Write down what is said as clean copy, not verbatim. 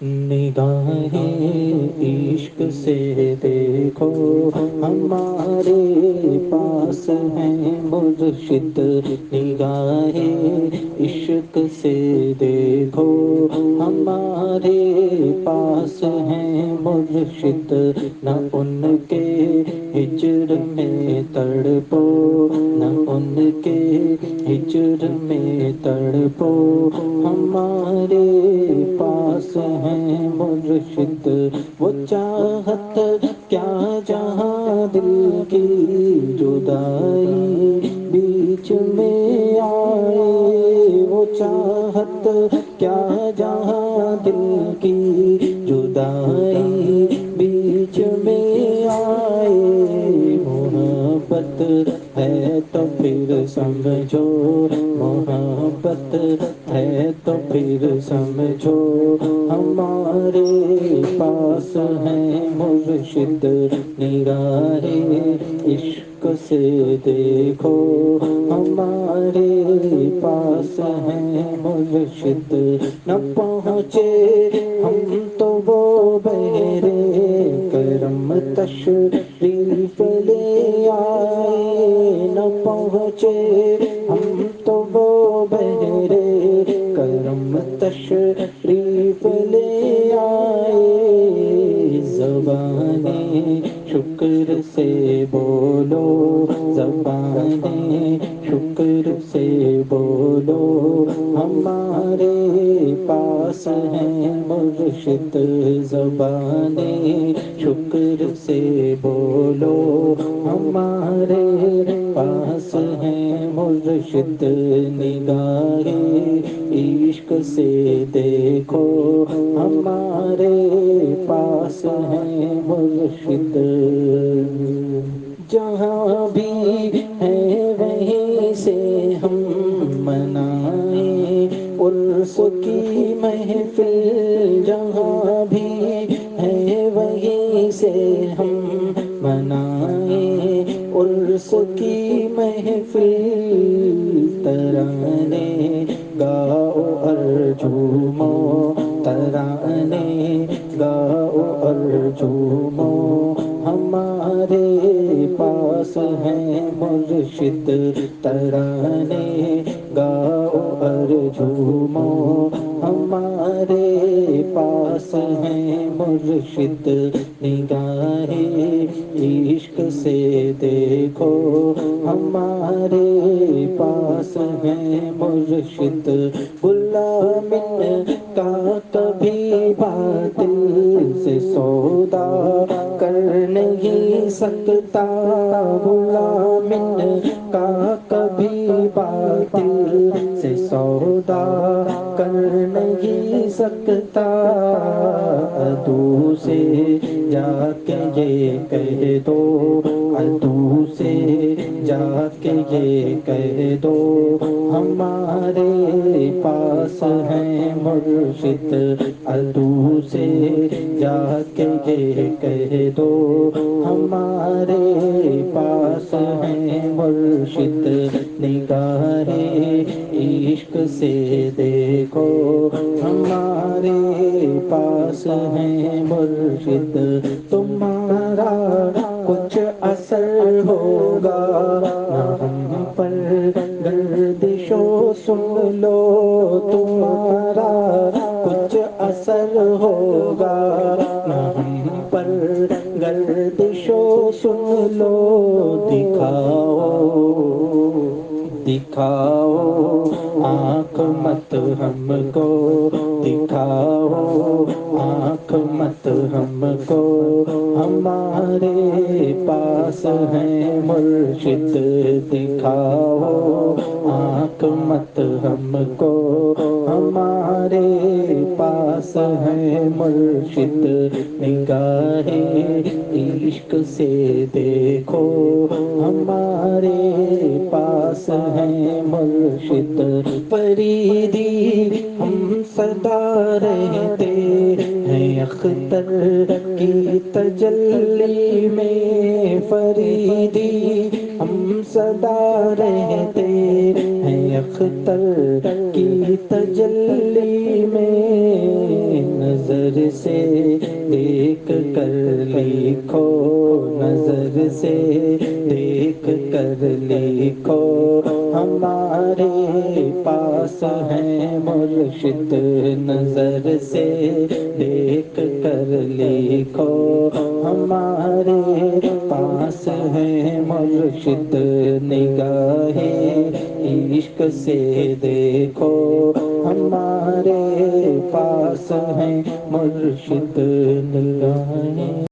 نگاہیں عشق سے دیکھو ہمارے پاس ہیں مرشد، نگاہیں عشق سے دیکھو ہمارے پاس ہیں مرشد، نہ ان کے ہجر میں تڑپو، نہ ان کے ہجر میں تڑپو، ہمارے پاس ہیں مرشد، وہ چاہت کیا جہاں دل کی جدائی بیچ میں آئے، وہ چاہت کیا جہاں دل کی جدائی بیچ میں آئے، محبت ہے تو پھر سمجھو، محبت ہے تو پھر سمجھو، ہمارے پاس ہیں مرشد، نگاہیں عشق سے دیکھو ہمارے پاس ہیں مرشد، نہ پہنچے ہم تو وہ بہرے کرم تشریف لے آئے، نہ پہنچے ہم تو وہ بہرے کرم تشریف لے آئے، زبانیں شکر سے بولو، زبانیں شکر سے بولو، ہمارے پاس ہیں مرشد، زبانیں شکر سے بولو، ہمارے پاس ہیں مرشد، نگاہیں عشق سے دیکھو ہمارے پاس ہیں مرشد، جہاں بھی ہے وہیں سے ہم منائیں عرس کی محفل، جہاں بھی ہے وہیں سے ہم منائیں عرس کی محفل، ترانے گاؤ اور جھومو، ترانے گاؤ اور جھومو، ہمارے پاس ہیں مرشد، ترانے گاؤ اور جھومو، ہمارے پاس ہیں مرشد، نگاہیں عشق سے دیکھو ہمارے پاس ہیں مرشد، غلام کا کبھی باطل سے سودا کر نہیں سکتا، غلام کا کبھی باطل سے سودا کر نہیں سکتا، عدو سے جا کے یہ کہہ دو، عدو سے جا کے یہ کہہ دو، ہمارے پاس ہیں مرشد، عدو سے جا کے یہ کہہ دو، ہمارے پاس ہیں مرشد، نگاہیں عشق سے دیکھو ہمارے پاس ہیں مرشد، تمہارا کچھ اثر ہوگا نہ ہم پر گردش و سن لو، تمہارا کچھ اثر ہوگا نہ ہم پر گردش و سن لو، دکھاؤ دکھاؤ آنکھ مت ہم کو، دکھاؤ آنکھ مت ہم کو، ہمارے پاس ہیں مرشد، دکھاؤ آنکھ مت ہم کو، ہمارے پاس ہیں مرشد، نگاہیں عشق سے دیکھو ہمارے پاس ہیں مرشد، فریدی ہم سدا رہتے ہیں اختر کی تجلی میں، فریدی ہم سدا رہتے ہیں اختر کی تجلی میں، نظر سے دیکھ کر لکھو، نظر سے دیکھ کر لکھو، ہمارے پاس ہے مرشد، نظر سے دیکھ کر لکھو، ہمارے پاس ہے مرشد، نگاہ عشق سے دیکھو، ہمارے پاس ہے مرشد، نگاہ